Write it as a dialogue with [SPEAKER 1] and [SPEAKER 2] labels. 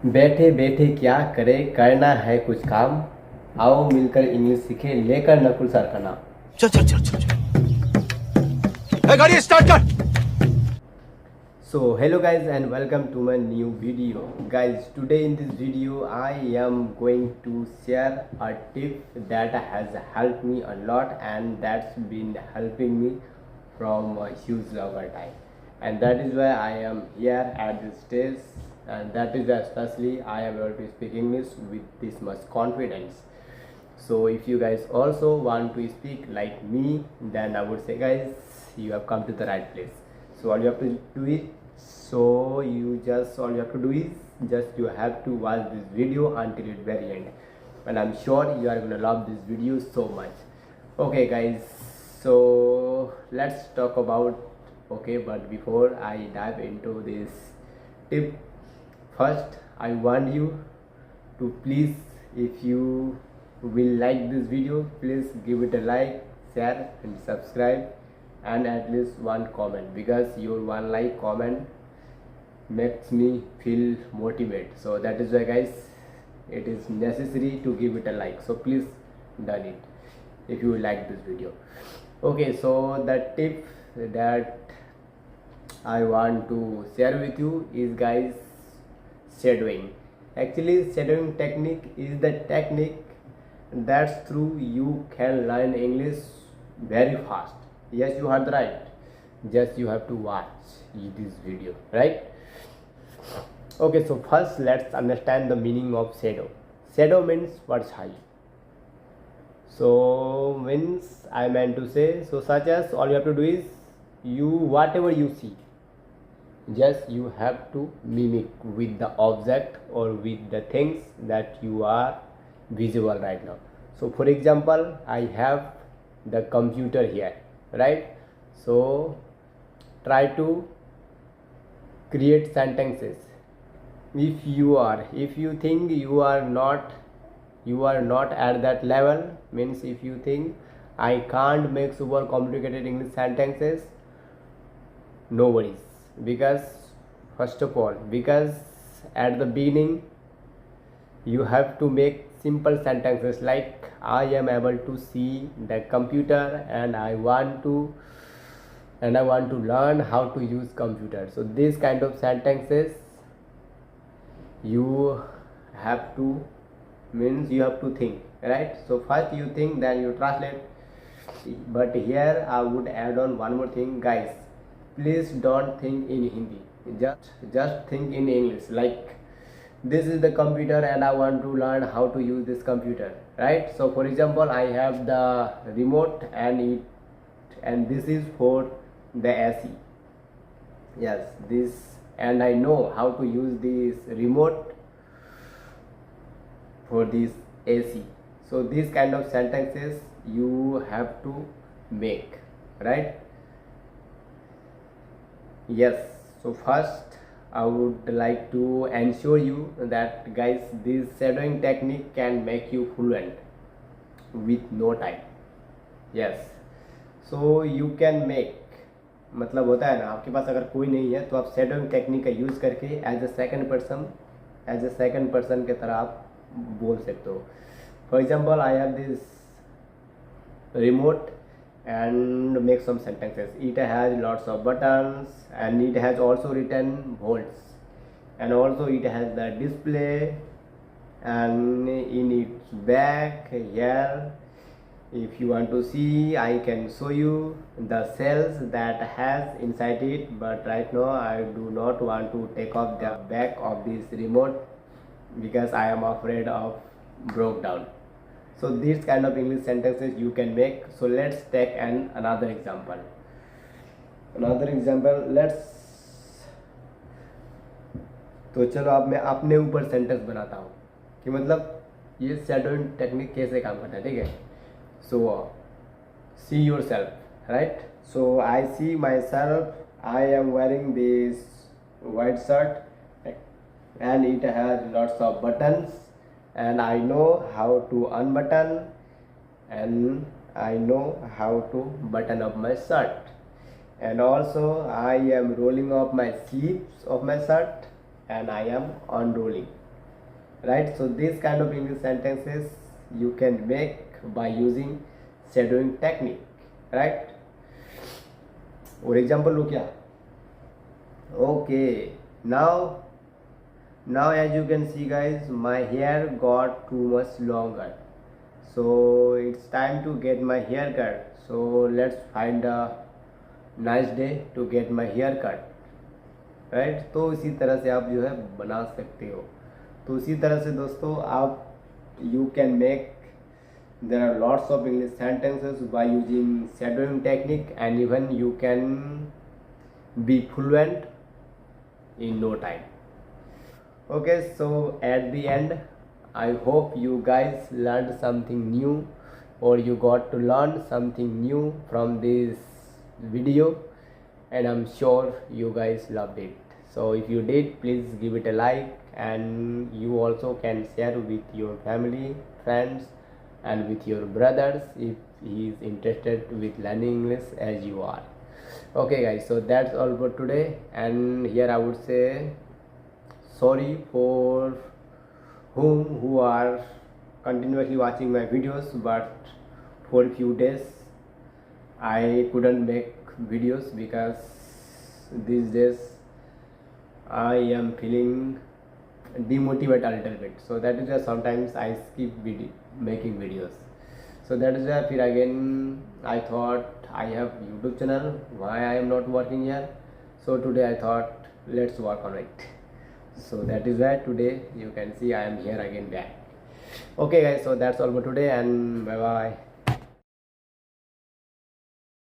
[SPEAKER 1] बैठे बैठे क्या करे, करना है कुछ काम। आओ मिलकर इंग्लिश सीखे, लेकर नकुल सर का नाम।
[SPEAKER 2] चल चल चल चल चल। ए, गाड़ी स्टार्ट कर।
[SPEAKER 1] So hello guys and welcome to my new video. Guys, today in this video I am going to share a tip that has helped me a lot and that's been helping me from a huge longer time, and that is why I am here at this stage, and that is why especially I am able to speak English with this much confidence. So if you guys also want to speak like me, then I would say guys, you have come to the right place. So all you have to do is, all you have to do is just you have to watch this video until its very end, and I'm sure you are gonna love this video so much. Okay guys, so let's talk about, okay, but before I dive into this tip, first I want you to please, if you will like this video, please give it a like, share and subscribe, and at least one comment, because your one like comment makes me feel motivated. So that is why guys, it is necessary to give it a like, so please done it if you like this video. Okay, so the tip that I want to share with you is guys, shadowing. Actually, shadowing technique is the technique that's through you can learn English very fast. Yes, you heard right. Just you have to watch this video, right? Okay, so first let's understand the meaning of shadow. Shadow means परछाई. So means I meant to say, so such as all you have to do is, you whatever you see, just you have to mimic with the object or with the things that you are visible right now. So for example, I have the computer here, right? So try to create sentences. If you think you are not at that level, means if you think I can't make super complicated English sentences, no worries, because first of all, because at the beginning you have to make simple sentences like I am able to see the computer and I want to learn how to use computer. So these kind of sentences you have to, means you have to think, right? So first you think, then you translate. But here I would add on one more thing guys, please don't think in Hindi, just think in English. Like, this is the computer and I want to learn how to use this computer, right? So for example, I have the remote and this is for the AC. Yes, this, and I know how to use this remote for this AC. So these kind of sentences you have to make, right? Yes. So first I would like to ensure you that guys, this shadowing technique can make you fluent with no time. Yes. So you can make, मतलब होता है ना, आपके पास अगर कोई नहीं है तो आप shadowing टेक्निक का यूज़ करके एज ए सेकंड पर्सन के तरह आप बोल सकते हो. For example, I have this remote and make some sentences. It has lots of buttons and it has also written volts, and also it has the display, and in its back here, if you want to see, I can show you the cells that has inside it, but right now I do not want to take off the back of this remote because I am afraid of broke down. So these kind of English sentences you can make. So let's take another example. तो चलो अब मैं अपने ऊपर sentence बनाता हूँ कि मतलब ये शैडोइंग टेक्निक कैसे काम करता है, ठीक है? So see yourself, right? So I see myself, I am wearing this white shirt and it has lots of buttons, and I know how to unbutton, and I know how to button up my shirt, and also I am rolling up my sleeves of my shirt and I am unrolling. right? So this kind of English sentences you can make by using shadowing technique, right? और example लो क्या? Okay, now as you can see guys, my hair got too much longer, so it's time to get my hair cut. So let's find a nice day to get my hair cut, right? तो इसी तरह से आप जो है बना सकते हो. तो इसी तरह से दोस्तों आप you can make, there are lots of English sentences by using shadowing technique, and even you can be fluent in no time. Okay, so at the end I hope you guys learned something new, or you got to learn something new from this video, and I'm sure you guys loved it. So if you did, please give it a like, and you also can share with your family, friends, and with your brothers if he is interested with learning English as you are. Okay guys, so that's all for today, and here I would say sorry for who are continuously watching my videos, but for a few days I couldn't make videos because these days I am feeling demotivated a little bit. So that is why sometimes I skip making videos. So that is why फिर again I thought I have YouTube channel, why I am not working here. So today I thought let's work on it. So that is why today you can see I am here again back. Okay guys, so that's all for today, and bye bye.